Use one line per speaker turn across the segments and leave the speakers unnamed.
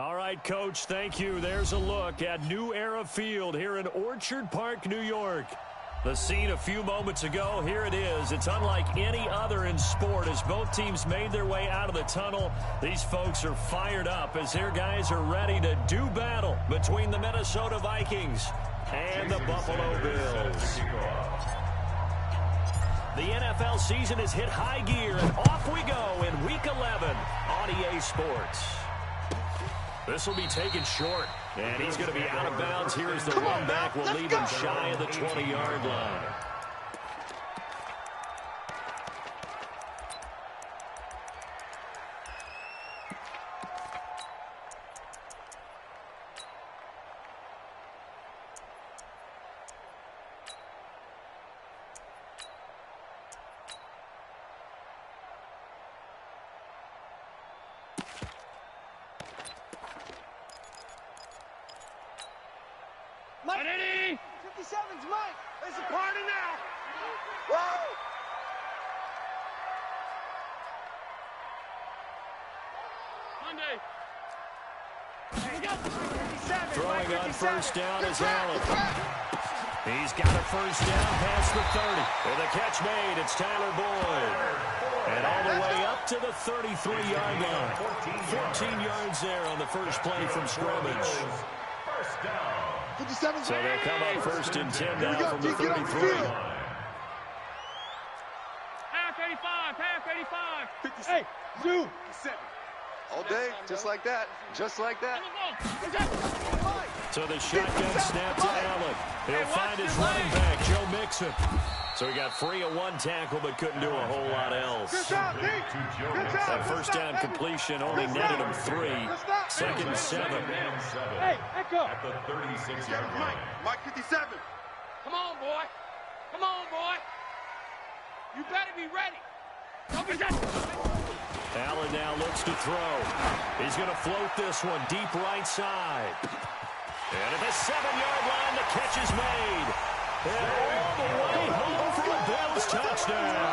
All right, Coach, thank you. There's a look at New Era Field here in Orchard Park, New York. The scene a few moments ago, here it is. It's unlike any other in sport as both teams made their way out of the tunnel. These folks are fired up as their guys are ready to do battle between the Minnesota Vikings and the Buffalo Bills. The NFL season has hit high gear, and off we go in Week 11 on EA Sports. This will be taken short, and he's going to be out of bounds here as the run back will leave him shy of the 20-yard line.
Mike, 57's Mike. It's a party now. Woo! Monday.
Throwing on first down is Allen. He's got a first down past the 30. With a catch made, it's Tyler Boyd. And all the way up to the 33-yard line. 14 yards there on the first play from scrimmage.
First down. 57.
So they'll come up first and 10 now from the 33.
Half 85, half 85. Hey, Zoo.
All day, just like that. Just like that.
So the shotgun snap to Allen. He'll find his running back, Joe Mixon. So he got free of one tackle but couldn't do a whole lot else. That first down completion only netted him 3. Second and 7.
Hey, Echo.
At the 36-yard line.
Mike 57. Come on, boy. Come on, boy. You better be ready.
Allen now looks to throw. He's going to float this one deep right side. And at the 7-yard line, the catch is made. And all the way home for a Bills touchdown.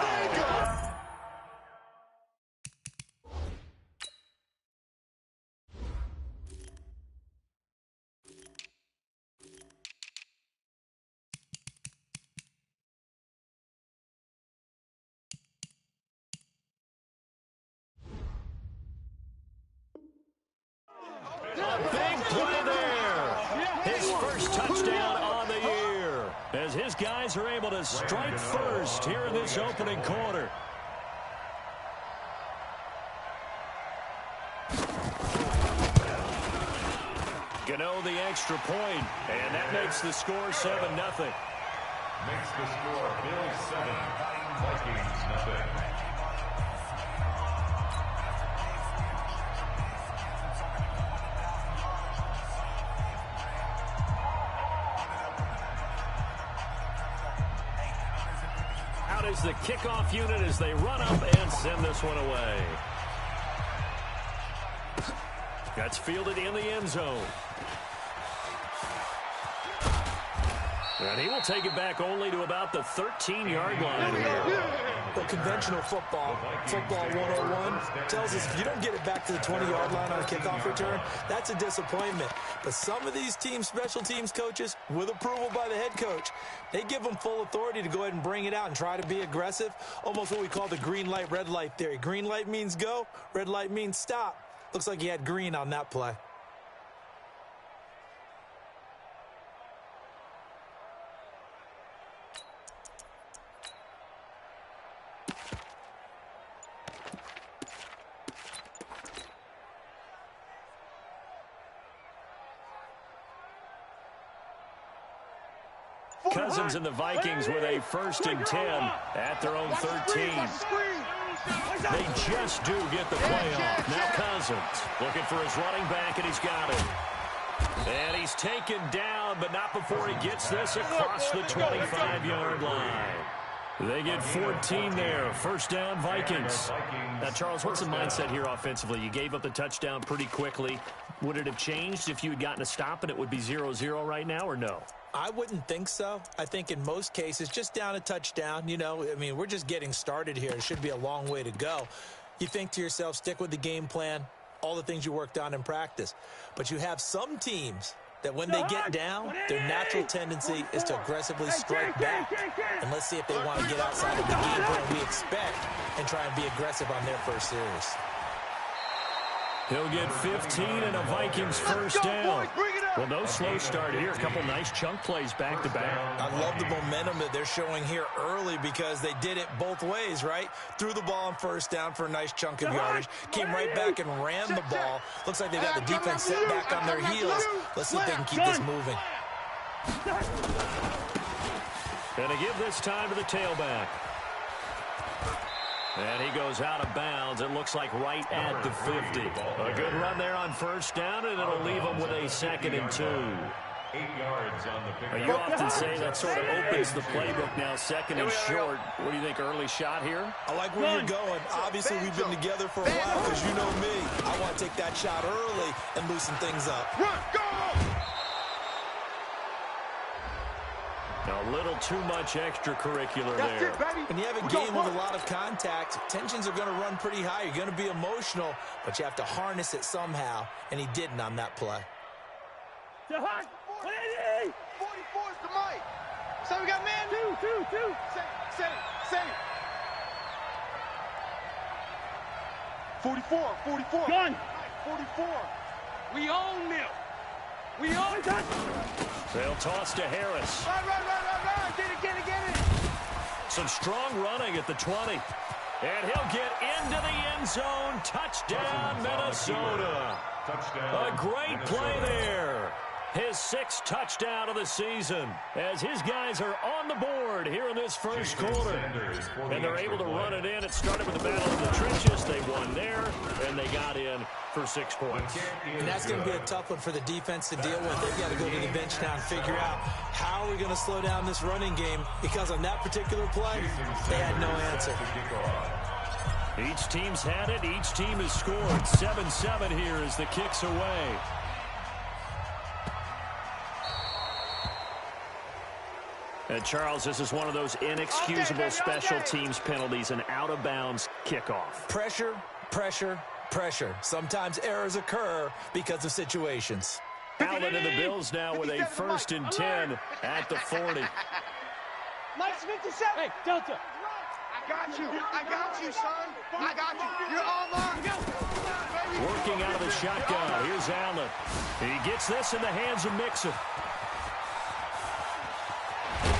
A big play there. His first touchdown on the year as his guys are able to strike first here in this opening quarter. Gano the extra point, and that makes the score 7-0.
Makes the score Bills 7, Vikings 0.
Out is the kickoff unit as they run up and send this one away. That's fielded in the end zone. And he will take it back only to about the 13-yard line here.
Well, conventional football 101, tells us if you don't get it back to the 20-yard line on a kickoff return, that's a disappointment. But some of these special teams coaches, with approval by the head coach, they give them full authority to go ahead and bring it out and try to be aggressive, almost what we call the green light, red light theory. Green light means go, red light means stop. Looks like he had green on that play.
Cousins and the Vikings with a 1st and 10 at their own 13. They just do get the play off. Now Cousins looking for his running back, and he's got it. And he's taken down, but not before he gets this across the 25-yard line. They get 14 there. First down, Vikings. Now, Charles, what's the mindset here offensively? You gave up the touchdown pretty quickly. Would it have changed if you had gotten a stop and it would be 0-0 right now, or no?
I wouldn't think so. I think in most cases, just down a touchdown, we're just getting started here. It should be a long way to go. You think to yourself, stick with the game plan. all the things you worked on in practice. But you have some teams that when they get down, their natural tendency is to aggressively strike back. And let's see if they want to get outside of the game plan we expect and try and be aggressive on their first series.
He'll get 15 and a Vikings first down. Well, no slow start here. A couple nice chunk plays back-to-back.
I love the momentum that they're showing here early because they did it both ways, right? Threw the ball on first down for a nice chunk of yardage. Came right back and ran the ball. Looks like they got the defense set back on their heels. Let's see if they can keep this moving.
Gonna give this time to the tailback. And he goes out of bounds. It looks like right at the 50. A good run there on first down, and it'll leave him with a 2nd and 2.
8 yards on the pick.
You often say that sort of opens the playbook now, 2nd and short. What do you think, early shot here?
I like where you're going. Obviously, we've been together for a while because you know me. I want to take that shot early and loosen things up.
Run, go!
A little too much extracurricular there.
When you have a game with a lot of contact, tensions are going to run pretty high. You're going to be emotional, but you have to harness it somehow, and he didn't on that play.
44 is the mic. So we got man. Two. Say. 44.
Gun.
44.
We own them. We own them.
They'll toss to Harris.
Run. Get it.
Some strong running at the 20. And he'll get into the end zone. Touchdown, Minnesota.
Touchdown.
A great play there. His 6th touchdown of the season as his guys are on the board here in this first quarter. And they're able to run it in. It started with the battle in the trenches. They won there, and they got in for 6 points.
And that's going to be a tough one for the defense to deal with. They've got to go to the bench now and figure out how are we going to slow down this running game, because on that particular play, they had no answer.
Each team's had it. Each team has scored. 7-7 here as the kick's away. And Charles, this is one of those inexcusable special teams penalties, an out-of-bounds kickoff.
Pressure. Sometimes errors occur because of situations.
Allen and the Bills now with a 1st and 10 at the 40.
Mike's 57. Hey, Delta.
I got you, son. I got you. You're all mine.
Working out of the shotgun. Here's Allen. He gets this in the hands of Mixon.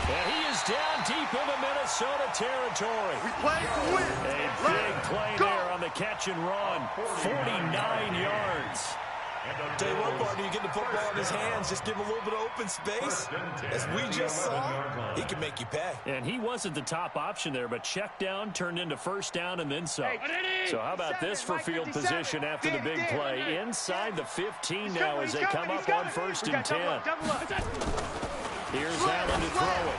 And he is down deep into Minnesota territory.
We play to win.
A big play there on the catch and run. 49 yards.
Tell you what, partner, you get the football in his hands, just give him a little bit of open space. As we just saw, he can make you pay.
And he wasn't the top option there, but check down turned into first down and then some. So how about this for field position after the big play? Inside the 15 now as they come up on 1st and 10. Here's Allen to throw it.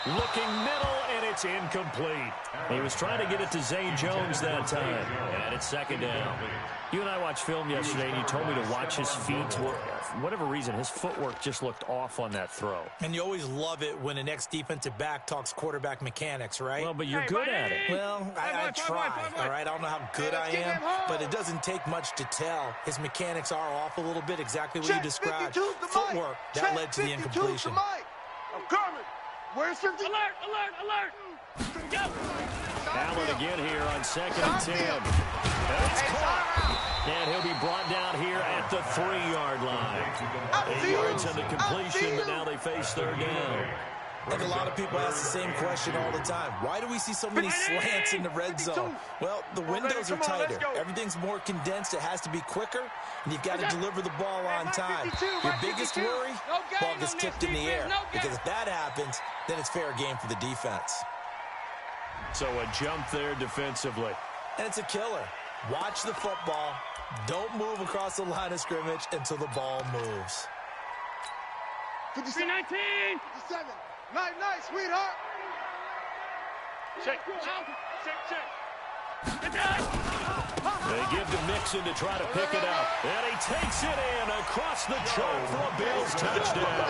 Looking middle, and it's incomplete. He was trying to get it to Zay Jones that time. And it's 2nd down. You and I watched film yesterday, and you told me to watch his feet. For whatever reason, his footwork just looked off on that throw.
And you always love it when an ex-defensive back talks quarterback mechanics, right?
Well, but you're good at it.
Well, I try, all right? I don't know how good I am, but it doesn't take much to tell. His mechanics are off a little bit, exactly what you described. Footwork, that led to the incompletion.
I'm coming. Where's 50?
Alert. Go.
Allen again here on 2nd and 10. And it's caught. And he'll be brought down here at the 3-yard line. 8 yards on the completion, but now they face 3rd down.
And a lot of people ask the same question all the time. Why do we see so many slants in the red zone? Well, the windows are tighter. Everything's more condensed. It has to be quicker, and you've got to deliver the ball on time. Your biggest worry, ball gets tipped in the air. Because if that happens, then it's fair game for the defense.
So a jump there defensively.
And it's a killer. Watch the football. Don't move across the line of scrimmage until the ball moves.
57. 57. Nice, sweetheart.
Check.
They give to Mixon to try to pick it up. And he takes it in across the chalk for a Bills touchdown.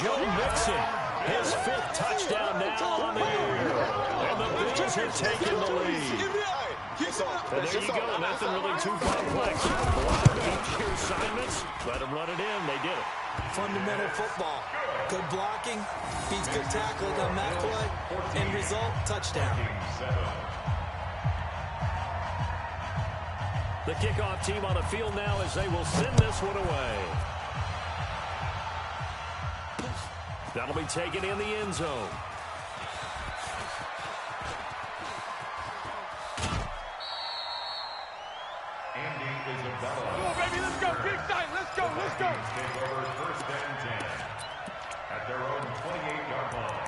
Joe Mixon, his 5th touchdown now on the year. And the Bills have taken the lead. And there you go. Nothing really too complex. A lot of deep sheer assignments. Let them run it in. They did it.
Fundamental football. Good blocking. Beats good tackling on that play. End result, touchdown.
The kickoff team on the field now as they will send this one away. That'll be taken in the end zone.
Come on, baby, let's go. Big time. Let's go. Let's go.
Take over first and 10 at their own 28-yard line.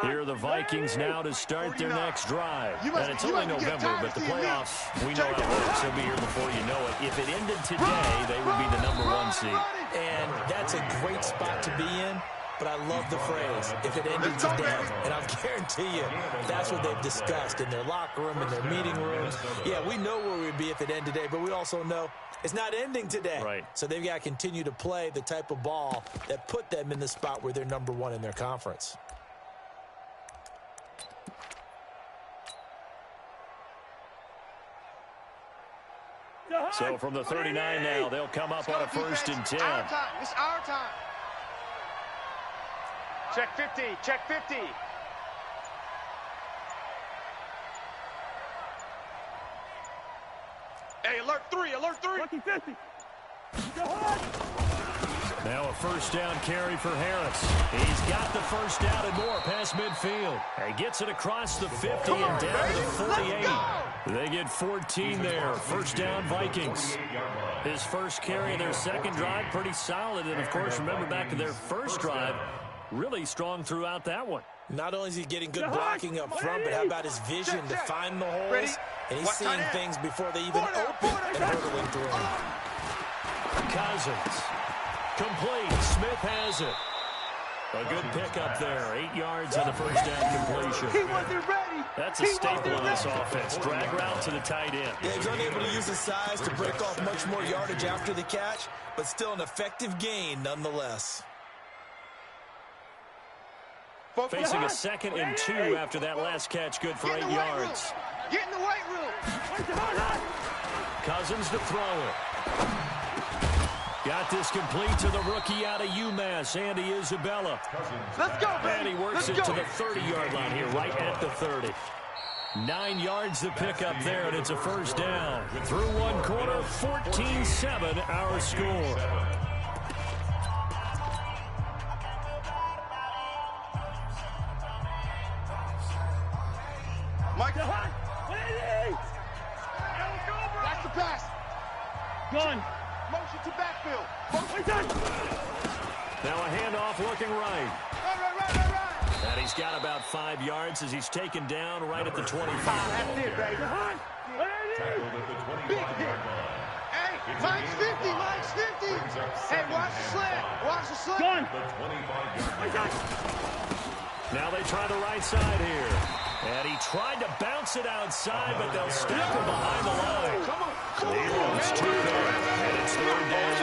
Here are the Vikings now to start their next drive. And it's only November, but the playoffs, we know how it works. They'll be here before you know it. If it ended today, they would be the #1 seed.
And that's a great spot to be in, but I love the phrase, if it ended today. And I'll guarantee you, that's what they've discussed in their locker room, in their meeting rooms. Yeah, we know where we'd be if it ended today, but we also know it's not ending today.
Right.
So they've got to continue to play the type of ball that put them in the spot where they're #1 in their conference.
So from the 39 now, they'll come up on a first and 10.
Our time. It's our time.
Check 50. Check 50.
Hey, alert 3. Alert 3.
Lucky 50.
Now a first down carry for Harris. He's got the first down and more past midfield. He gets it across the 50 and down to the 48. They get 14 there. First down, Vikings. His first carry of their second drive, pretty solid. And, of course, remember back to their first drive, really strong throughout that one.
Not only is he getting good blocking up front, but how about his vision to find the holes? And he's seeing things before they even open and hurdling through them.
Cousins. Complete. Smith has it. A good pickup there. 8 yards on the first down completion.
He wasn't ready.
That's a staple of this offense. Drag route to the tight end.
Yeah, he's unable to use his size to break off much more yardage after the catch, but still an effective gain nonetheless.
Facing a 2nd and 2 after that last catch, good for 8 yards.
Get in the weight room.
Cousins to throw it. Got this complete to the rookie out of UMass, Andy Isabella.
Let's go, baby.
And he works it to the 30-yard line here, right at the 30. 9 yards to pick up there, and it's a first down. Through one quarter, 14-7 our score.
Mike. That's the pass.
Gun.
Motion to backfield.
Now a handoff looking right.
Right.
And he's got about 5 yards as he's taken down right at the 25.
That's it, baby.
Tackled at the 25-yard line.
Hey, Mike's 50. Mike's 50. Hey, watch the slant. Watch the slant.
Gun.
The 25-yard line.
Now they try the right side here. And he tried to bounce it outside, but they'll stop him behind the line.
Come on.
He lost 2 there, and it's 3rd down.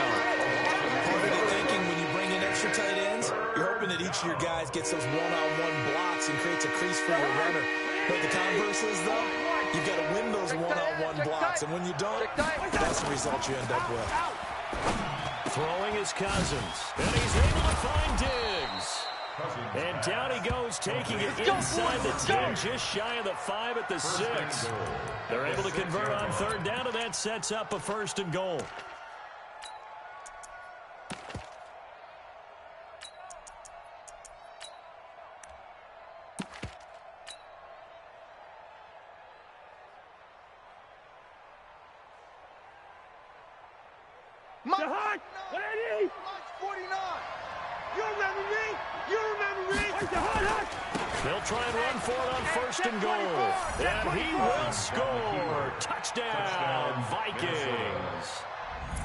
Part of the thinking when you bring in extra tight ends, you're hoping that each of your guys gets those one-on-one blocks and creates a crease for your runner. But the converse is, though, you've got to win those one-on-one blocks, and when you don't, that's the result you end up with.
Throwing is Cousins, and he's able to find Diggs. And down he goes, taking it inside the 10, just shy of the 5 at the 6. They're able to convert on 3rd down, and that sets up a 1st and goal.
Mike 49. You remember me? You remember me?
They'll try and run for it on 1st and goal. And he will score. Touchdown, Vikings.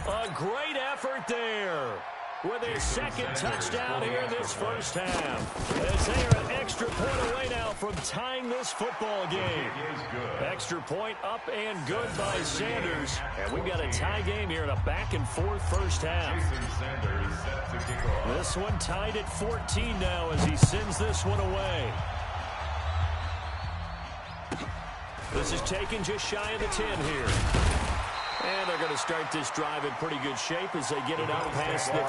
A great effort there. with his second touchdown here in this first half. As they are an extra point away now from tying this football game. Extra point up and good by Sanders. And we've got a tie game here in a back-and-forth first half. This one tied at 14 now as he sends this one away. This is taken just shy of the 10 here. And they're going to start this drive in pretty good shape as they get it out past the 30.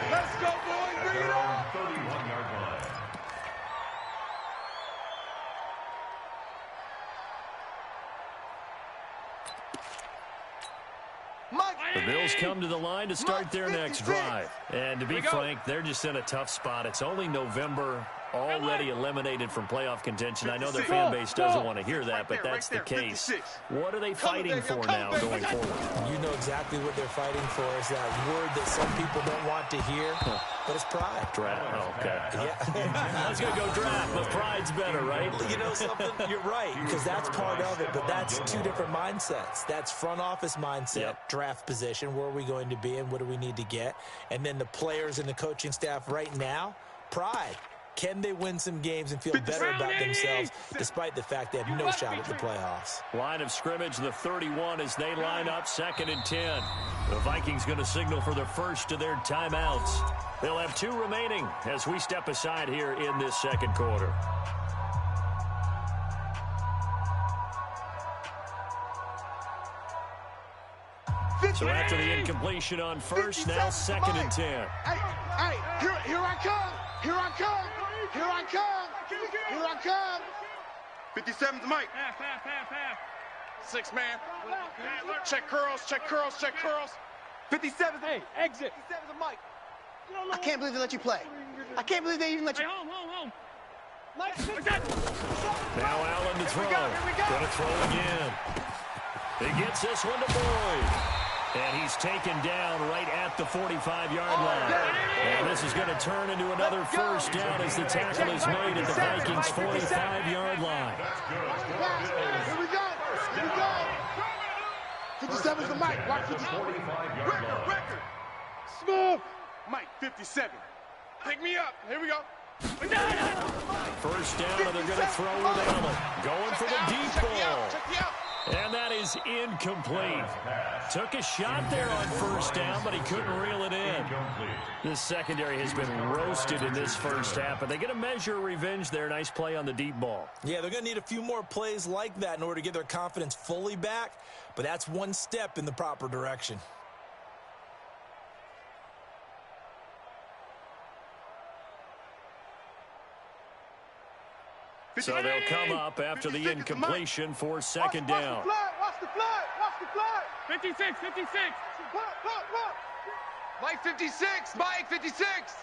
Let's go, boys. Bring it on.
31-yard line.
The Bills come to the line to start their next drive. And to be frank, they're just in a tough spot. It's only November, already eliminated from playoff contention. I know their fan base doesn't want to hear that, but that's the case. What are they fighting for now going forward?
You know exactly what they're fighting for. Is that word that some people don't want to hear, but it's pride.
Draft. Oh, okay.
Yeah.
I was going to go draft, but pride's better, right?
You know something? You're right, because that's part of it, but that's two different mindsets. That's front office mindset, draft position, where are we going to be and what do we need to get? And then the players and the coaching staff right now, pride. Can they win some games and feel better about themselves despite the fact they have no shot at the playoffs?
Line of scrimmage, the 31 as they line up 2nd and 10. The Vikings going to signal for their first of their timeouts. They'll have 2 remaining as we step aside here in this second quarter. So after the incompletion on first, now 2nd and 10.
Hey, here I come. Here I come. Here I come. Here I come. 57's Mike.
Pass.
6 man. Check curls, check curls, check curls. 57's
Hey, exit.
57's Mike. I can't believe they let you play. I can't believe they even let you.
Hey, home.
Mike,
Now Allen to throw. Going to throw again. He gets this one to Boyd. And he's taken down right at the 45-yard line. And this is going to turn into another first down as the tackle is made at the Vikings' 45-yard line.
Here we go. 57's the Mike. Watch 57. Record. Smooth. Mike, 57. Pick me up. Here we go.
First down, and they're going to throw with Allen. Going for the deep ball. And that is incomplete. Took a shot there on first down, but he couldn't reel it in. This secondary has been roasted in this first half, but they get a measure of revenge there. Nice play on the deep ball.
Yeah, they're going to need a few more plays like that in order to get their confidence fully back, but that's one step in the proper direction.
So they'll come up after the incompletion for 2nd down.
Watch the flag.
56.
Mike 56. Mike 56.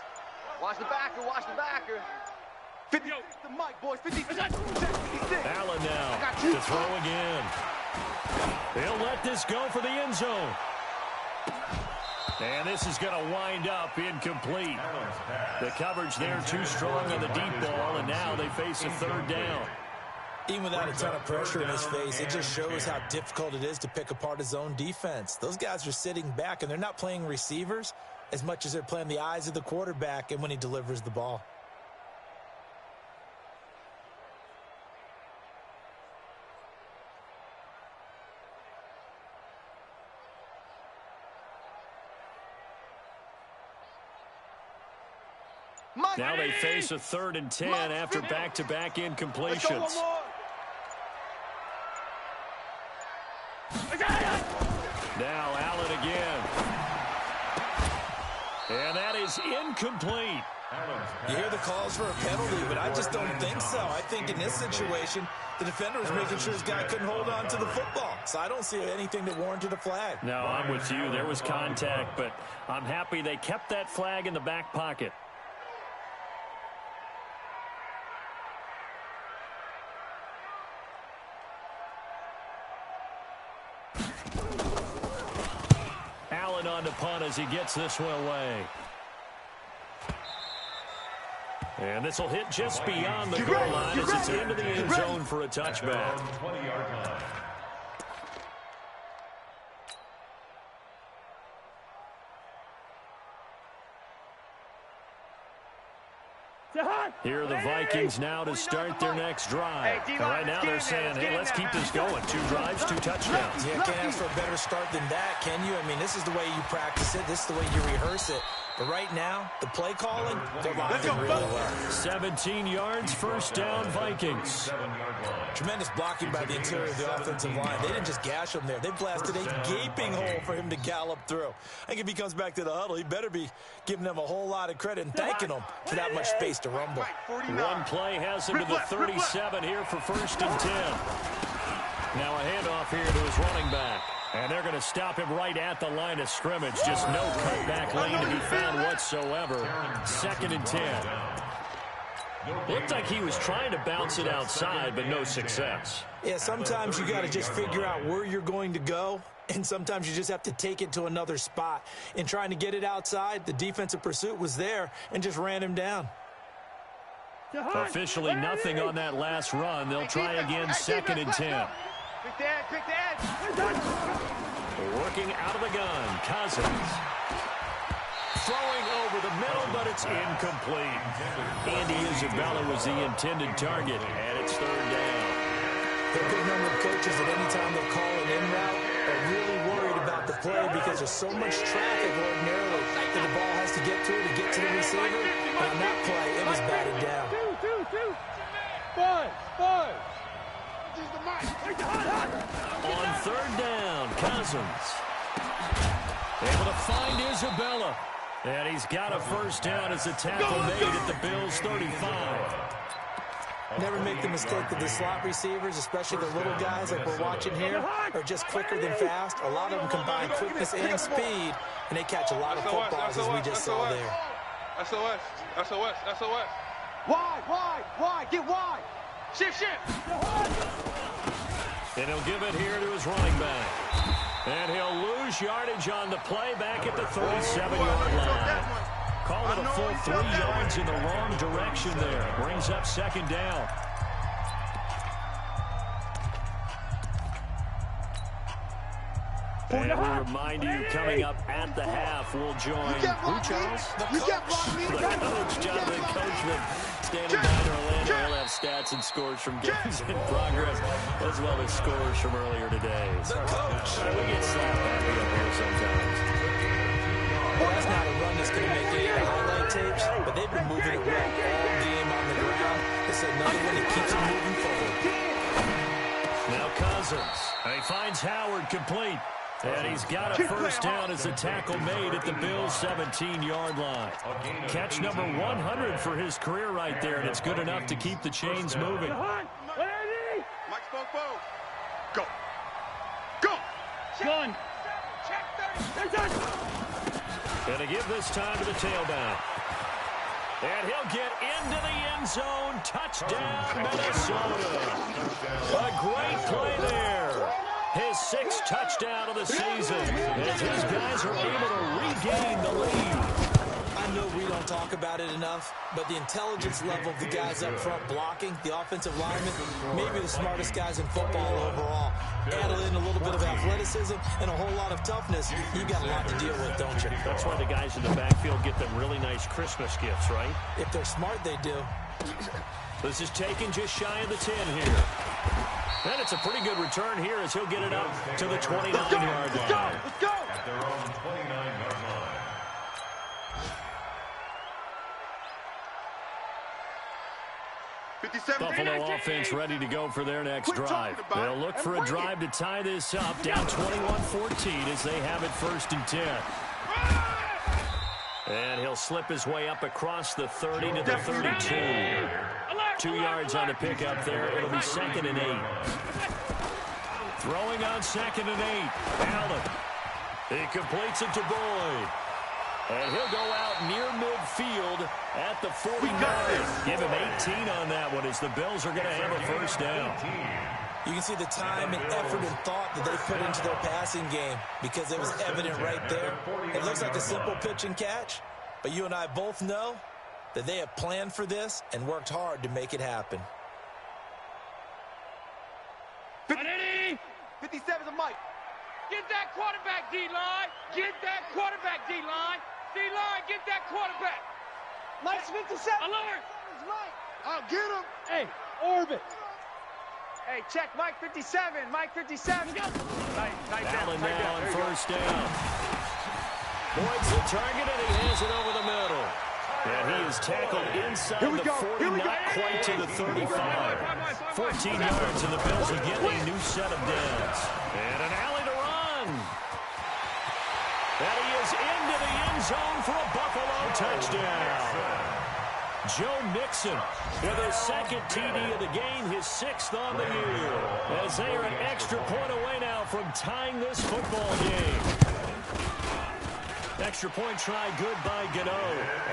Watch the backer. 50. The Mike boys. 56.
Allen now to throw again. They'll let this go for the end zone. And this is going to wind up incomplete. The coverage there too strong on the deep ball, and now they face a 3rd down.
Even without a ton of pressure in his face, it just shows how difficult it is to pick apart his own defense. Those guys are sitting back, and they're not playing receivers as much as they're playing the eyes of the quarterback and when he delivers the ball.
Now they face a 3rd and 10 after back-to-back incompletions. Now Allen again. And that is incomplete.
You hear the calls for a penalty, but I just don't think so. I think in this situation, the defender was making sure his guy couldn't hold on to the football. So I don't see anything that warranted a flag.
No, I'm with you. There was contact, but I'm happy they kept that flag in the back pocket. Allen on to punt as he gets this one away. And this will hit just beyond the goal line as it's into the end zone for a touchback.
20-yard line.
Here are the Vikings now to start their next drive. And right now they're saying, hey, let's keep this going. 2 drives, 2 touchdowns.
Yeah, can't ask for a better start than that, can you? I mean, this is the way you practice it. This is the way you rehearse it. But right now, the play calling, they're locked in really well.
17 yards, first down, Vikings.
Tremendous blocking by the interior of the offensive line. They didn't just gash him there. They blasted a gaping hole for him to gallop through. I think if he comes back to the huddle, he better be giving them a whole lot of credit and thanking them for that much space to rumble.
One play has him to the 37 here for first and 10. Now a handoff here to his running back. And they're going to stop him right at the line of scrimmage. Just no cutback lane to be found whatsoever. 2nd and 10. Looked like he was trying to bounce it outside, but no success.
Yeah, sometimes you got to just figure out where you're going to go, and sometimes you just have to take it to another spot. In trying to get it outside, the defensive pursuit was there and just ran him down.
Officially nothing on that last run. They'll try again, 2nd and 10. Working out of the gun, Cousins. Throwing over the middle, but it's incomplete. Andy Isabella was the intended target, and it's 3rd down.
There are a good number of coaches that anytime they'll call an in route are really worried about the play because there's so much traffic ordinarily that the ball has to get to it to get to the receiver. And on that play, it was batted down.
Five.
On 3rd down, Cousins. Able to find Isabella. And he's got a first down as a tackle made at the Bills' 35.
Never make the mistake that the slot receivers, especially the little guys like we're watching here, are just quicker than fast. A lot of them combine quickness and speed, and they catch a lot of footballs as we just saw there.
SOS. Wide. Get wide. Shift.
And he'll give it here to his running back. And he'll lose yardage on the play back at the 37-yard line. Call it a full 3 yards in the wrong direction there. Brings up 2nd down. And we remind you, coming up at the half, we'll join who, Charles? The coach, Jonathan Coachman, standing by in Orlando. He'll have stats and scores from games in progress, as well as scores from earlier today.
The coach.
We get slapped back up here sometimes.
Well, that's not a run that's going to make any of the highlight tapes, but they've been moving it well all game on the ground. It's another one that keeps them moving forward.
Now Cousins. And he finds Howard complete. And he's got a first down as a tackle made at the Bills' 17-yard line. Catch number 100 for his career right there, and it's good enough to keep the chains moving.
Go.
Gun.
And to give this time to the tailback. And he'll get into the end zone. Touchdown, Minnesota. A great play there. His 6th touchdown of the season as his guys are able to regain the lead.
I know we don't talk about it enough, but the intelligence level of the guys up front blocking, the offensive linemen, maybe the smartest guys in football overall. Add in a little bit of athleticism and a whole lot of toughness, you've got a lot to deal with, don't you?
That's why the guys in the backfield get them really nice Christmas gifts, right?
If they're smart, they do.
This is taken just shy of the 10 here. And it's a pretty good return here as he'll get it up to the 29-yard line.
Let's go!
At their own 29-yard line.
Buffalo offense ready to go for their next drive. They'll look for a drive to tie this up, down 21-14 as they have it 1st and 10. And he'll slip his way up across the 30 to the 32. 2 yards on the pickup there. It'll be 2nd and 8. Throwing on 2nd and 8. Allen. He completes it to Boyd. And he'll go out near midfield at the 49. Give him 18 on that one as the Bills are going to have a first down.
You can see the time and effort and thought that they put into their passing game because it was evident right there. It looks like a simple pitch and catch, but you and I both know that they have planned for this and worked hard to make it happen.
57's a Mike.
Get that quarterback, D-line. Get that quarterback, D-line. D-line, get that quarterback.
Mike's 57.
Alert.
I'll get him.
Hey, orbit.
Hey, check Mike 57. Mike 57.
Allen now on first down. Boyd's the target, and he has it over the middle. And he is tackled inside the 40, not quite to the 35. 14 yards, and the Bills will get a new set of downs. And an alley to run. And he is into the end zone for a Buffalo touchdown. Joe Mixon with his second TD of the game, his 6th on the year. As they are an extra point away now from tying this football game. Extra point try good by Gano.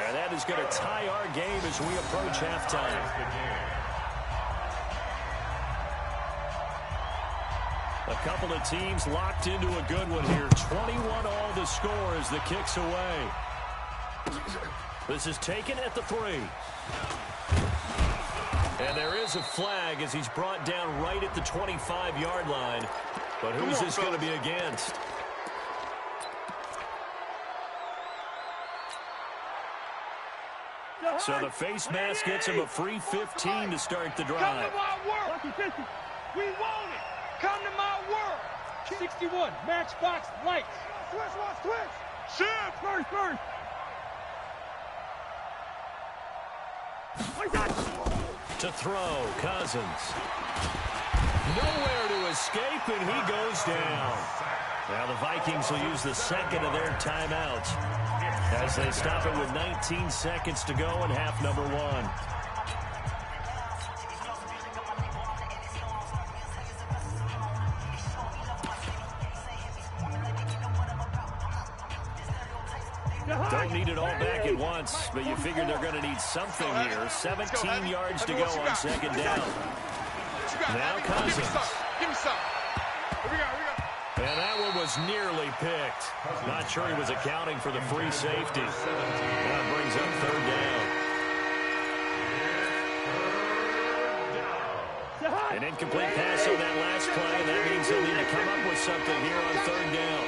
And that is going to tie our game as we approach halftime. A couple of teams locked into a good one here. 21 all the score as the kick's away. This is taken at the 3. And there is a flag as he's brought down right at the 25-yard line. But who's this going to be against? So the face mask gets him a free 15 to start the drive.
Come to my world. We want it. Come to my world. 61, matchbox lights.
Switch. Shift.
First.
To throw, Cousins. Nowhere to escape, and he goes down. Now the Vikings will use the second of their timeouts as they stop it with 19 seconds to go in half number 1. Don't need it all back at once, but you figure they're going to need something here. 17 yards to go on second down. Now Cousins.
Give me some. Here we go.
And that one was nearly picked. Not sure he was accounting for the free safety. That brings up third down. An incomplete pass on that last play, and that means they'll need to come up with something here on third down.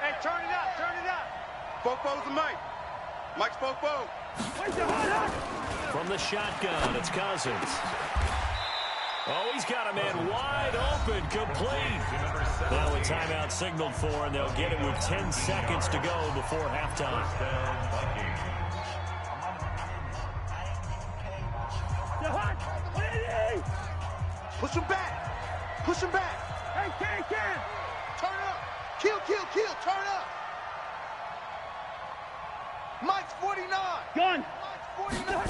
Hey, turn it up.
Bofo's the Mike. Mike's Bofo.
From the shotgun, it's Cousins. Oh, he's got a man wide open, complete. Now a timeout signaled for, and they'll get it with 10 seconds to go before halftime.
Push him back.
Hey, can.
Turn up. Kill. Turn up. Mike's 49.
Gun.
Mike's 49.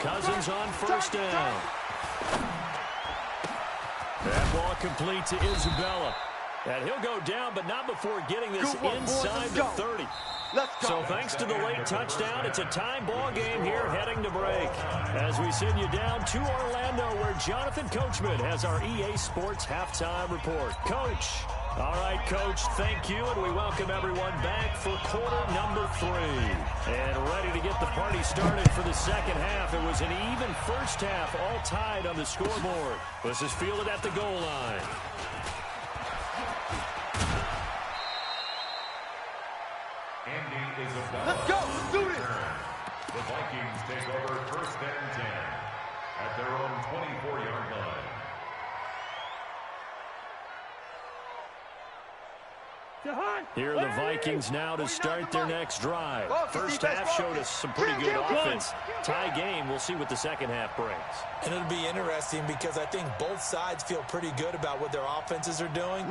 Cousins on first down. That ball complete to Isabella. And he'll go down, but not before getting this inside the 30. So thanks to the late touchdown, it's a time ball game here heading to break. As we send you down to Orlando, where Jonathan Coachman has our EA Sports halftime report. Coach. All right, Coach, thank you, and we welcome everyone back for quarter number 3. And ready to get the party started for the second half. It was an even first half, all tied on the scoreboard. This is fielded at the goal line.
Let's go. Let's do this.
The Vikings take over first and 10 at their own 24-yard line.
Here are the Vikings now to start their next drive. First half showed us some pretty good offense. Tie game, we'll see what the second half brings.
And it'll be interesting because I think both sides feel pretty good about what their offenses are doing.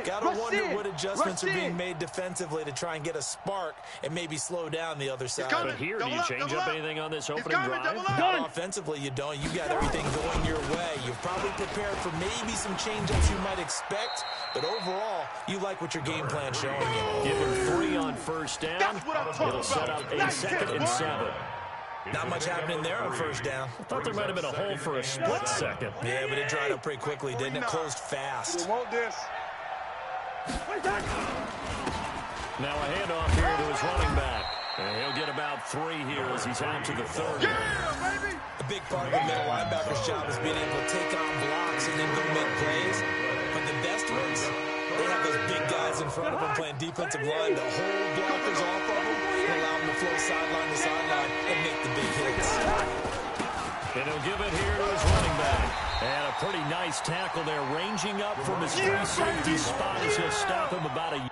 Gotta wonder what adjustments are being made defensively to try and get a spark and maybe slow down the other side.
But here, do you change up anything on this opening drive?
Not offensively, you don't. You got everything going your way. You've probably prepared for maybe some change-ups you might expect, but overall, you like what your game plan showing you.
Give him 3 on first down. It'll set up a 2nd and 7.
Not much happening there on first down.
I thought there might have been a hole for a split second.
Yeah, but it dried up pretty quickly, didn't it? Closed fast.
We want this.
Now a handoff here to his running back. And he'll get about 3 here as he's out to the 30.
Yeah, baby.
A big part of the middle linebacker's job is being able to take on blocks and then go make plays. But the best ones, they have those big guys in front of them playing defensive line to hold blockers off of them and allow him to flow sideline to sideline and make the big hits.
And he'll give it here to his running back. And a pretty nice tackle there, ranging up from his free safety spot as he'll stop him about a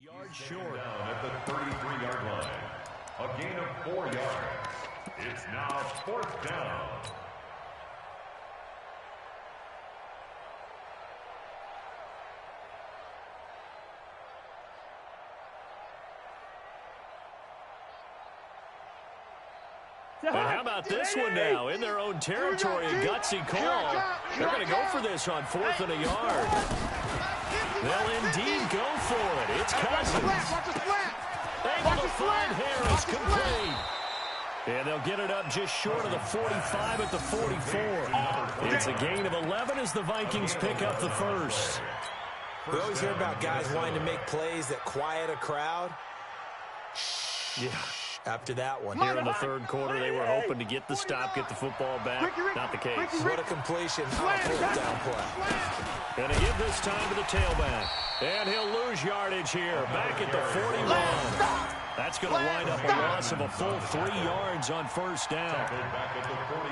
yard short.
Down at the 33-yard line. A gain of 4 yards. It's now 4th down.
And how about this one now? In their own territory, a gutsy call. They're going to go for this on 4th and a yard. They'll indeed go for it. It's Cousins. Able to find Harris, complete. And they'll get it up just short of the 45 at the 44. It's a gain of 11 as the Vikings pick up the first.
We always hear about guys wanting to make plays that quiet a crowd.
Yeah.
After that one.
Here in the third quarter, they were hoping to get the stop, get the football back. Not the case.
What a completion on a fourth down play.
Going to give this time to the tailback. And he'll lose yardage here. Back at the 41. That's going to wind up a loss of a full 3 yards on first down.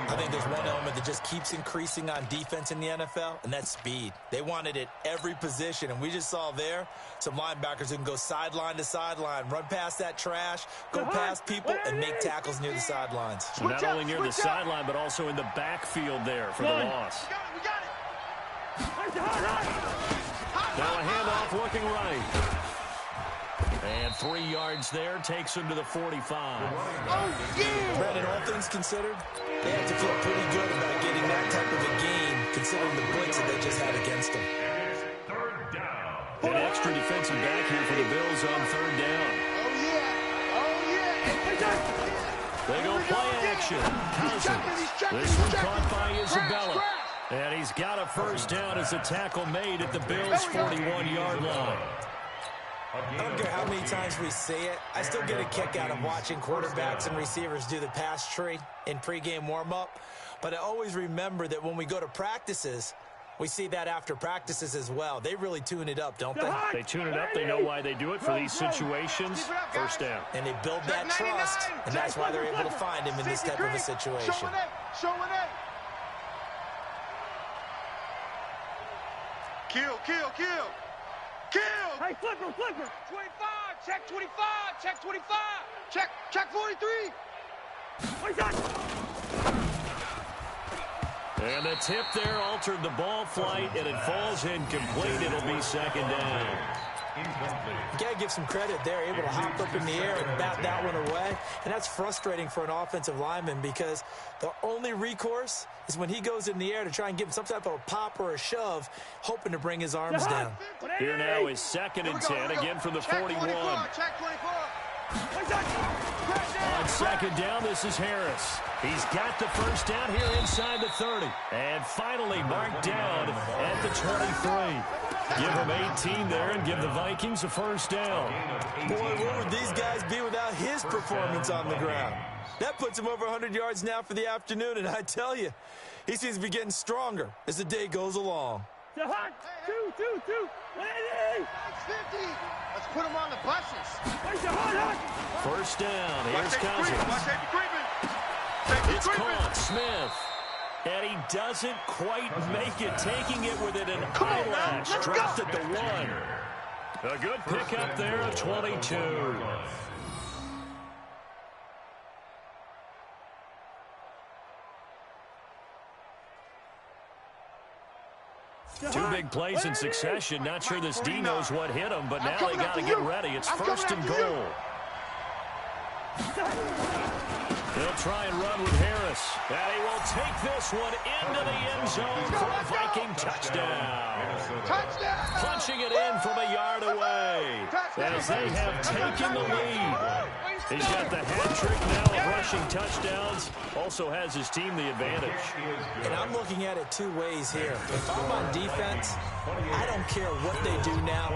I think there's one element that just keeps increasing on defense in the NFL, and that's speed. They want it at every position, and we just saw there some linebackers who can go sideline to sideline, run past that trash, go past people, and make tackles near the sidelines.
So not only near the sideline, but also in the backfield there for the loss.
We got it.
Now a handoff looking right. And 3 yards there takes him to the 45.
Brandon, all things considered, they have to feel pretty good about getting that type of a gain, considering the blitz that they just had against them.
An extra defensive back here for the Bills on 3rd down. They go play action. Cousins. This one caught by Isabella. And he's got a first down as a tackle made at the Bills' 41-yard line.
I don't care how many times we say it, I still get a kick out of watching quarterbacks and receivers do the pass tree in pregame warm-up. But I always remember that when we go to practices, we see that after practices as well. They really tune it up, don't they?
They tune it up. They know why they do it for these situations. First down.
And they build that trust, and that's why they're able to find him in this type of a situation.
Kill.
Hey, flipper.
25, check 25, check 25, check 43.
And the tip there altered the ball flight, and it falls incomplete. It'll be 2nd down.
You got to give some credit there, able to hop up in the air and bat that one away. And that's frustrating for an offensive lineman because the only recourse is when he goes in the air to try and give him some type of a pop or a shove, hoping to bring his arms down.
Here now is 2nd and 10, again from the 41.
Check 24.
On 2nd down, this is Harris. He's got the first down here inside the 30. And finally marked down at the 23. Give him 18 there and give the Vikings a first down.
Boy, where would these guys be without his performance on the ground? That puts him over 100 yards now for the afternoon, and I tell you, he seems to be getting stronger as the day goes along.
Two. 50.
Let's put him on the buses.
First down. Here's Cousins. It's caught. Smith. And he doesn't quite make it, taking it within an eyelash. Dropped at the 1. A good pickup there at 22. Two big plays in succession. Not sure this D knows what hit him, but now they got to get ready. It's 1st and goal. He'll try and run with Harris. And he will take this one into the end zone for a Viking touchdown. Punching it in from a yard away as they have taken the lead. He's got the hat trick now of rushing touchdowns. Also has his team the advantage.
And I'm looking at it two ways here. If I'm on defense, I don't care what they do now.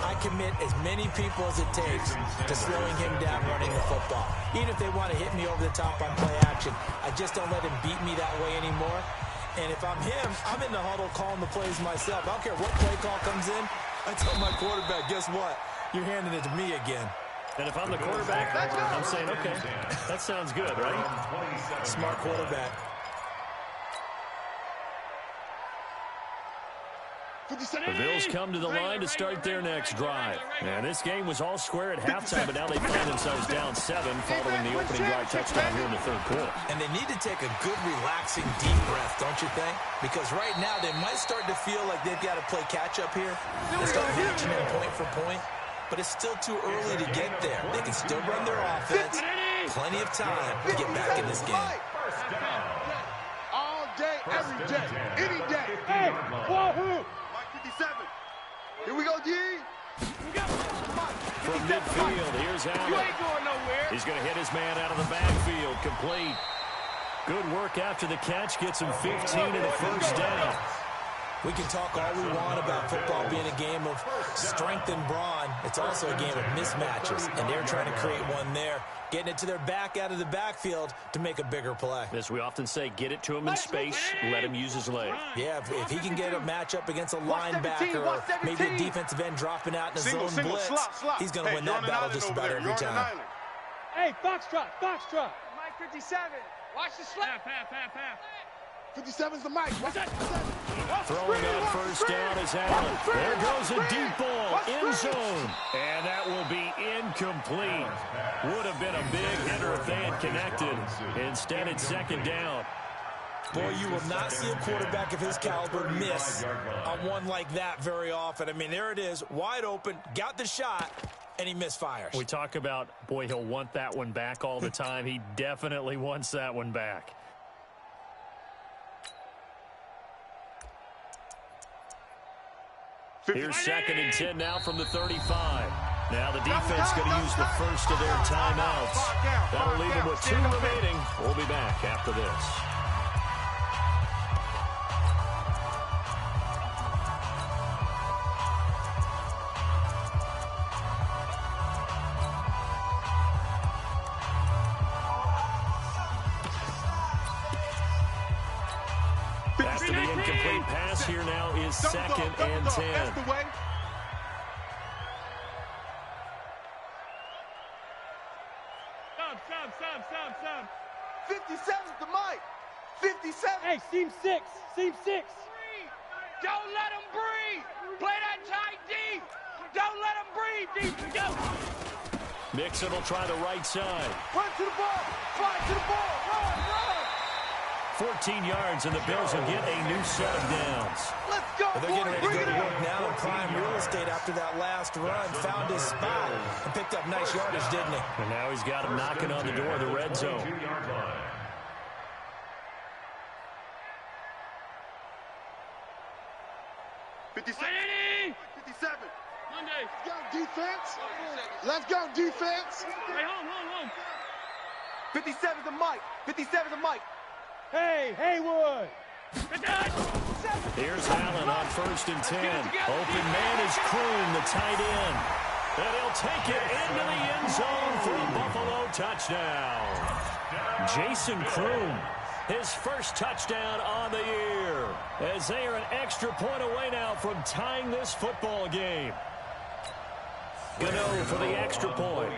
I commit as many people as it takes to slowing him down running the football. Even if they want to hit me over the top on play action, I just don't let him beat me that way anymore. And if I'm him, I'm in the huddle calling the plays myself. I don't care what play call comes in. I tell my quarterback, guess what? You're handing it to me again.
And if I'm the quarterback, I'm saying, okay, that sounds good, right?
Smart quarterback.
The Bills come to the line to start their next drive. And this game was all square at halftime, but now they find themselves down 7 following the opening drive touchdown here in the third quarter.
And they need to take a good, relaxing, deep breath, don't you think? Because right now they might start to feel like they've got to play catch-up here. They start matching them point for point. But it's still too early to get there. They can still run their offense. Plenty of time to get back in this game.
All day, every day, any day.
Hey, wahoo!
Mike 57. Here we go, D.
From midfield, here's Allen.
You ain't going nowhere.
He's going to hit his man out of the backfield. Complete. Good work after the catch. Gets him 15 and a first down.
We can talk all we want about football being a game of strength and brawn. It's also a game of mismatches, and they're trying to create one there, getting it to their back out of the backfield to make a bigger play.
As we often say, get it to him in space, let him use his leg.
Yeah, if he can get a matchup against a linebacker or maybe a defensive end dropping out in a zone blitz, he's going to win that battle just about every time.
Hey, Foxtrot, Foxtrot.
Mike 57. Watch the slap. Half.
57's the mic.
Throwing on first down is Allen. There goes a deep ball, end zone. And that will be incomplete. Would have been a big hitter if they had connected. Instead, it's second down.
Boy, you will not see a quarterback of his caliber miss on one like that very often. I mean, there it is, wide open, got the shot, and he misfires.
We talk about, boy, he'll want that one back all the time. He definitely wants that one back. Here's 2nd and 10 now from the 35. Now the defense going to use the first of their timeouts. That'll leave them with 2 remaining. We'll be back after this. After the incomplete pass, here now is 2nd and 10.
That's the way.
Sub.
57's the mic. 57.
Hey, seam 6.
Don't let him breathe. Play that tight D. Don't let him breathe. D. Go.
Mixon will try the right side.
Run to the ball. Fly to the ball. Run.
14 yards, and the Bills will get a new set of downs.
Let's go,
They're getting ready to go to work now in prime real estate after that last run. Found his spot and picked up nice yardage, didn't he?
And now he's got him knocking on the door of the red zone.
2-yard line.
Ready?
57.
Monday.
Let's go, defense. Let's go, defense.
Hey, home.
57's the mic. 57's the mic.
Hey, Haywood.
Here's Allen on 1st and 10. Open man is Kroon, the tight end. And he'll take it into the end zone for a Buffalo touchdown. Jason Kroon, his first touchdown on the year, as they are an extra point away now from tying this football game. Gano for the extra point.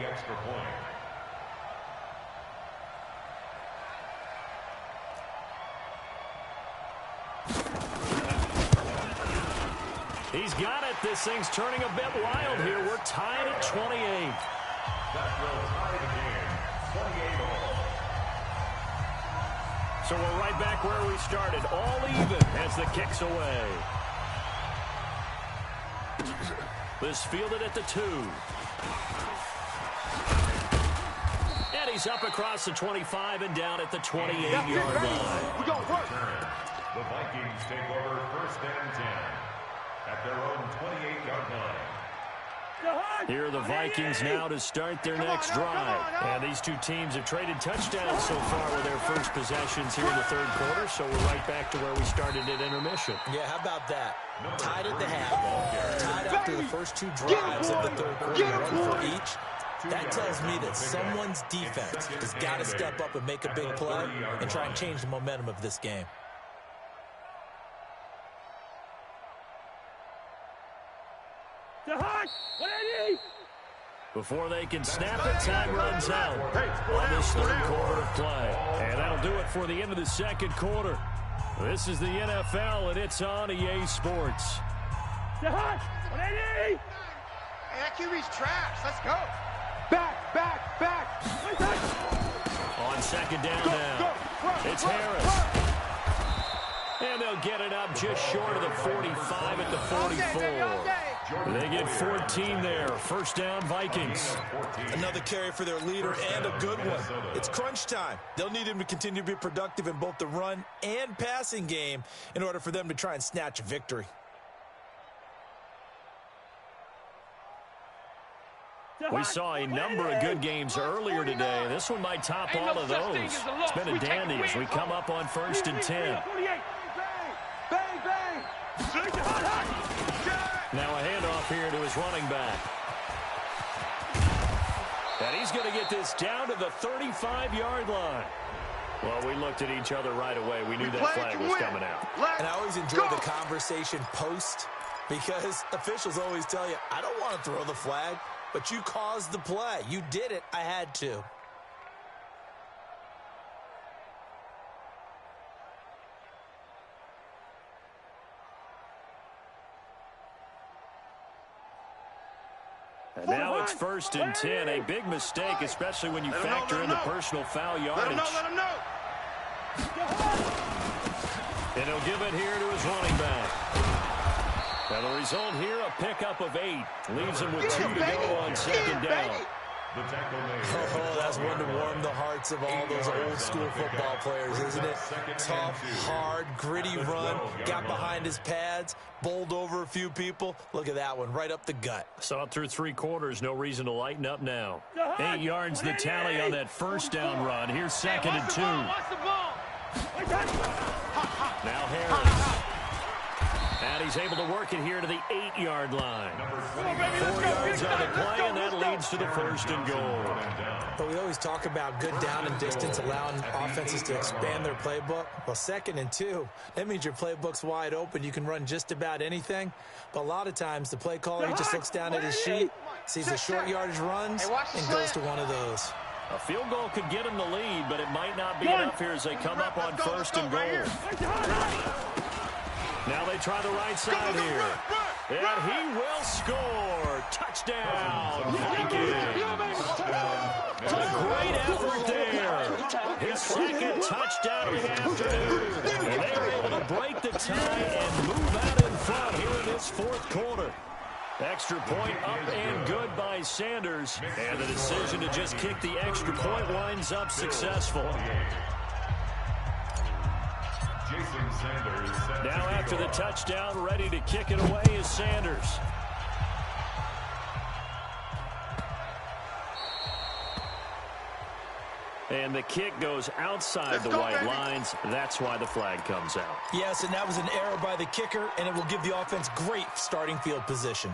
He's got it. This thing's turning a bit wild here. We're tied at 28.
That will tie the game. 28-all.
So we're right back where we started. All even as the kick's away. This fielded at the 2. And he's up across the 25 and down at the 28-yard line.
We go work.
The Vikings take over 1st and 10 at their own 28-yard line.
Here are the Vikings now to start their next drive. And these two teams have traded touchdowns so far with their first possessions here in the third quarter, so we're right back to where we started at intermission.
Yeah, how about that? Tied at the half, tied after the first two drives of the third quarter, one for each. That tells me that someone's defense has got to step up and make a big play and try and change the momentum of this game.
Before they can snap it, time runs out on this third quarter of play. And that'll do it for the end of the second quarter. This is the NFL, and it's on EA Sports.
Hey, that QB's trash. Let's go.
Back.
On second down now, it's Harris. And they'll get it up just short of the 45 at the 44. They get 14 there. First down, Vikings.
Another carry for their leader and a good one. It's crunch time. They'll need him to continue to be productive in both the run and passing game in order for them to try and snatch a victory.
We saw a number of good games earlier today. This one might top all of those. It's been a dandy as we come up on 1st and 10. Now a handoff here to his running back. And he's going to get this down to the 35-yard line. Well, we looked at each other right away. We knew that flag was coming out.
And I always enjoy the conversation post because officials always tell you, I don't want to throw the flag, but you caused the play. You did it. I had to.
And now it's 1st and 10. A big mistake, especially when you factor in the personal foul yardage.
Let him know.
And he'll give it here to his running back. And the result here, a pickup of 8. Leaves him with 2 to go on second down.
Oh, that's one to warm the hearts of all those old-school football players, isn't it? Tough, hard, gritty run, got behind his pads, bowled over a few people. Look at that one, right up the gut.
Saw it through 3 quarters, no reason to lighten up now. 8 yards the tally on that first down run. Here's 2nd and 2. Now Harris. And he's able to work it here to the 8-yard line. 4 yards on the play, and that leads to the 1st and goal.
But we always talk about good down and distance, allowing offenses to expand their playbook. Well, 2nd and 2, that means your playbook's wide open. You can run just about anything. But a lot of times, the play caller, he just looks down at his sheet, sees the short yardage runs, and goes to one of those.
A field goal could get him the lead, but it might not be enough here as they come up on 1st and goal. Now they try the right side here. And he will score. Touchdown, Vikings. A great effort there. His 2nd touchdown of the afternoon. And they are able to break the tie and move out in front here in this 4th quarter. Extra point up and good by Sanders. And the decision to just kick the extra point winds up successful. Now after the touchdown, ready to kick it away is Sanders. And the kick goes outside the white lines. That's why the flag comes out.
Yes, and that was an error by the kicker, and it will give the offense great starting field position.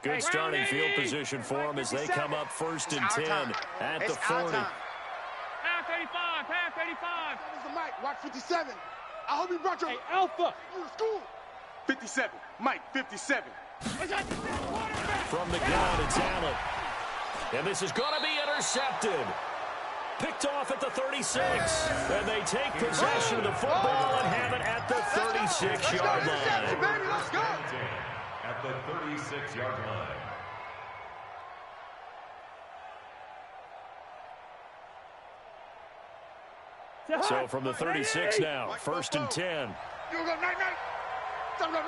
Good starting field position for them as they come up 1st and 10 at the 40.
Pound 35.
This is Mike, watch 57. I hope you brought your
Alpha.
school. 57, Mike, 57.
From the ground, it's Allen. And this is going to be intercepted. Picked off at the 36. And they take possession of the football and have it at the 36-yard line.
Let's go.
At the 36-yard line.
So from the 36 now, 1st and 10. Gonna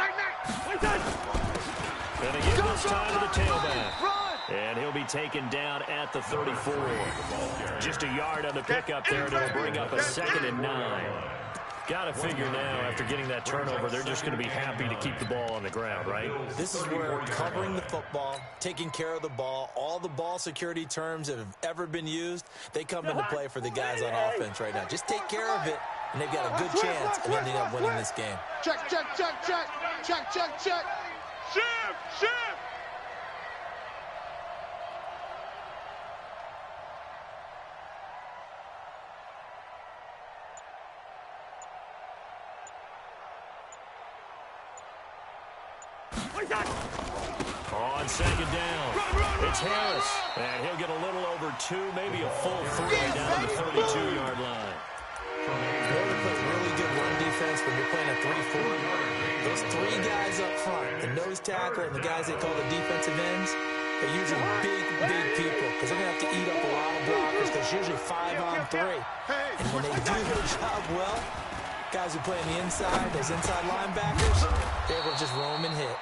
give this time to the tailback. And he'll be taken down at the 34. Just a yard on the pickup there, and it'll bring up a 2nd and 9. Got to figure now, after getting that turnover, they're just going to be happy to keep the ball on the ground, right?
This is where covering the football, taking care of the ball, all the ball security terms that have ever been used, they come into play for the guys on offense right now. Just take care of it, and they've got a good chance of ending up winning this game.
Check. Shift.
On 2nd down, it's Harris, and he'll get a little over 2, maybe a full 3 down to the 32-yard line.
In order to play really good run defense when you're playing a 3-4, those 3 guys up front, the nose tackle and the guys they call the defensive ends, they're usually big people because they're going to have to eat up a lot of blockers because usually 5 on 3. And when they do their job well, guys who play on the inside, those inside linebackers, they will just roam and hit.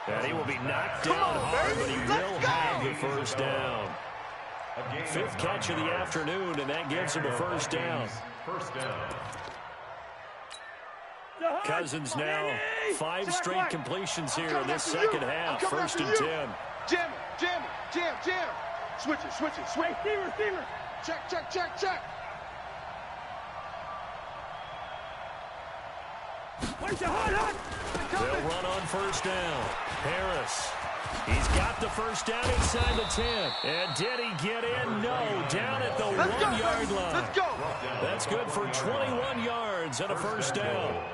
And he will be knocked down hard, but he will have the 1st down. 5th catch of the afternoon, and that gives him a 1st down. Cousins now 5 straight completions here in this 2nd half. 1st and 10.
Jam. Switch it. Receiver. Check.
They'll run on 1st down. Harris. He's got the 1st down inside the 10. And did he get in? No. Down at the 1-yard line.
Let's go.
That's good for 21 yards and a 1st down.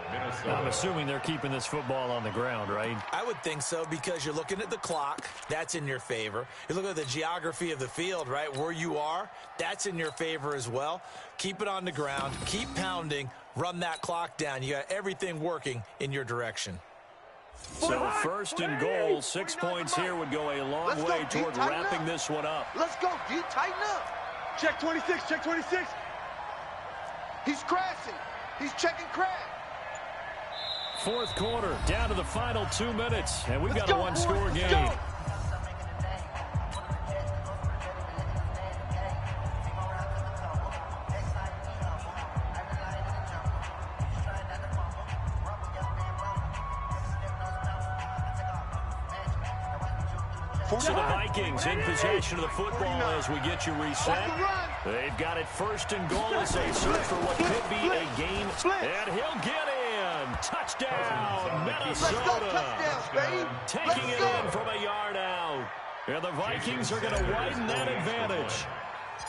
I'm assuming they're keeping this football on the ground, right?
I would think so because you're looking at the clock. That's in your favor. You look at the geography of the field, right? Where you are, that's in your favor as well. Keep it on the ground. Keep pounding. Run that clock down. You got everything working in your direction.
So 1st and goal, 6 points here would go a long way toward wrapping this one up.
Let's go, D. Tighten up.
Check 26.
He's crashing. He's checking crash.
4th quarter, down to the final 2 minutes, and we've got a one-score game. So the Vikings in possession of the football as we get you reset. They've got it 1st and goal as they search for what could be a game. And he'll get in. Touchdown, Minnesota. Taking it in from a yard out. And the Vikings are going to widen that advantage.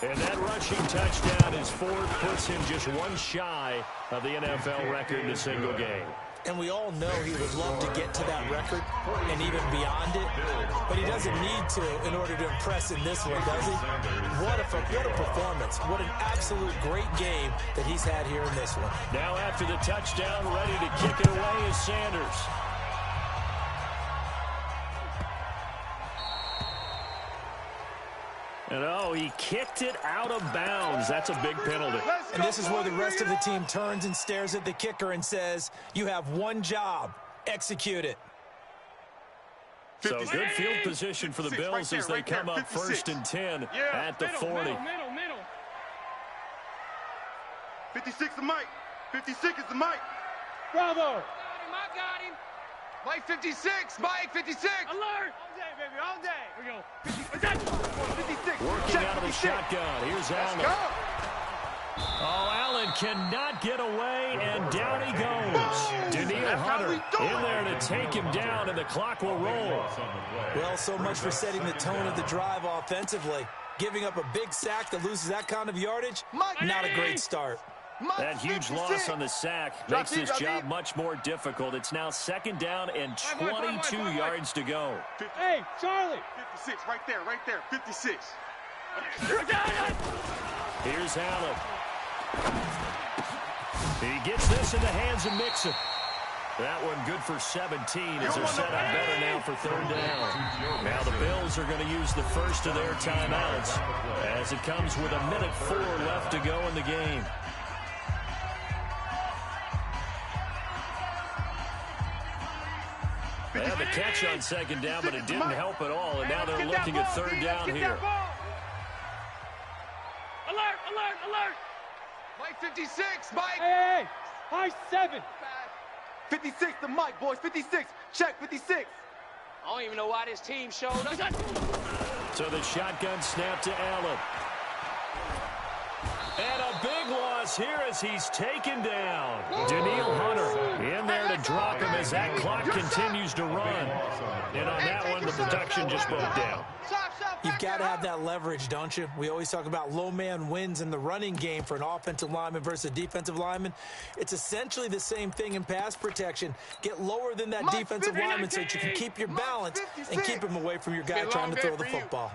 And that rushing touchdown is 4th, puts him just 1 shy of the NFL record in a single game.
And we all know he would love to get to that record and even beyond it. But he doesn't need to in order to impress in this one, does he? What a performance. What an absolute great game that he's had here in this one.
Now after the touchdown, ready to kick it away is Sanders. And he kicked it out of bounds. That's a big penalty.
And this is where the rest of the team turns and stares at the kicker and says, you have one job. Execute it.
So good field position for the Bills as they come up 1st and 10 at the 40.
56 is Mike. 56 is the Mike.
Bravo.
I got him. Mike 56. Mike 56.
Alert. All day, baby. All day. Here we go. 56.
Working out of the shotgun. Here's Allen. Allen cannot get away, and down he goes. Daniil Hunter in there to take him down, and the clock will roll.
Well, so much for setting the tone of the drive offensively. Giving up a big sack that loses that kind of yardage, not a great start.
That huge loss on the sack makes this job much more difficult. It's now 2nd down and 22 yards to go.
Hey, Charlie.
56, right there. 56.
Here's Allen. He gets this in the hands of Mixon. That one good for 17 as they're set up better now for 3rd down. Now the Bills are going to use the first of their timeouts as it comes with 1:04 left to go in the game. They had the catch on second down, but it didn't help at all, and now they're looking at third down here.
Alert, alert, alert. Mike 56, Mike.
Hey, high 7.
56 to Mike, boys. 56. Check 56.
I don't even know why this team showed up.
So the shotgun snap to Allen. And a big loss here as he's taken down. Daniil Hunter in there to drop him as that clock continues to run. And on that one, the production just broke down.
You've got to have that leverage, don't you? We always talk about low man wins in the running game for an offensive lineman versus a defensive lineman. It's essentially the same thing in pass protection. Get lower than that defensive lineman so that you can keep your balance and keep him away from your guy trying to throw the football.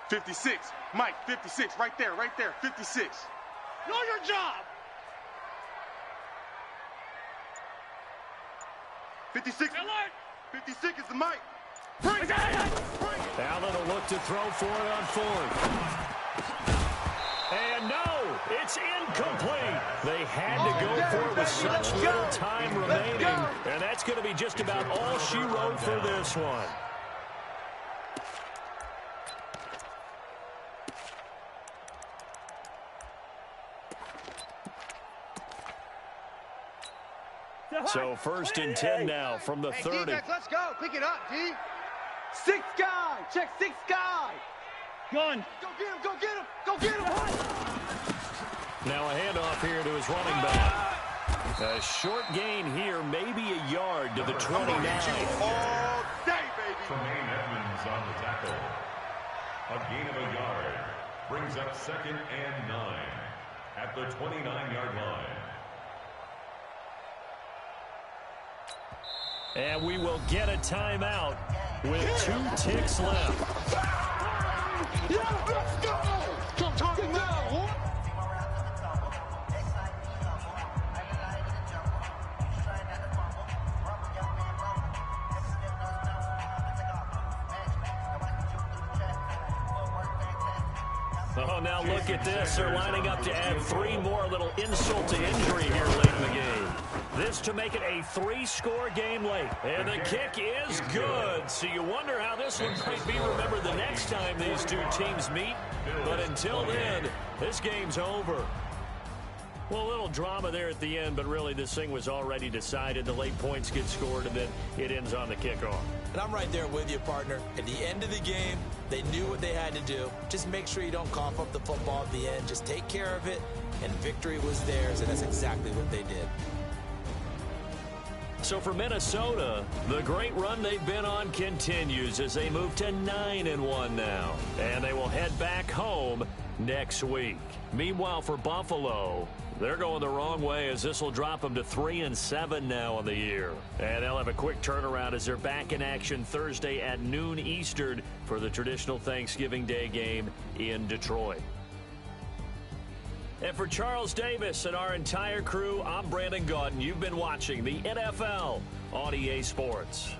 56. Mike, 56. Right there, 56.
Know your job.
56.
Alert.
56 is the Mike.
Allen will look to throw for it on fourth. And no, it's incomplete. They had to go for it with such little time remaining. And that's going to be just about all she wrote for this one. So 1st and 10 now from the 30.
Defense, let's go. Pick it up, D.
6 guy. Check 6 guy.
Gun.
Go get him. Go get him. Go get him.
Now a handoff here to his running back. A short gain here, maybe a yard to the 29.
All day, baby.
Tremaine Edmonds on the tackle. A gain of a yard brings up 2nd and 9 at the 29-yard line.
And we will get a timeout with 2 ticks left.
Yeah, let's go. Come talking now.
Oh, now look at this. They're lining up to add 3 more, little insult to injury here late in the game. This to make it a 3-score game late. And the kick is good. So you wonder how this one might be remembered the next time these two teams meet. But until then, this game's over. Well, a little drama there at the end, but really this thing was already decided. The late points get scored, and then it ends on the kickoff.
And I'm right there with you, partner. At the end of the game, they knew what they had to do. Just make sure you don't cough up the football at the end. Just take care of it, and victory was theirs, and that's exactly what they did.
So for Minnesota, the great run they've been on continues as they move to 9-1 now. And they will head back home next week. Meanwhile, for Buffalo, they're going the wrong way as this will drop them to 3-7 now on the year. And they'll have a quick turnaround as they're back in action Thursday at noon Eastern for the traditional Thanksgiving Day game in Detroit. And for Charles Davis and our entire crew, I'm Brandon Gaudin. You've been watching the NFL on EA Sports.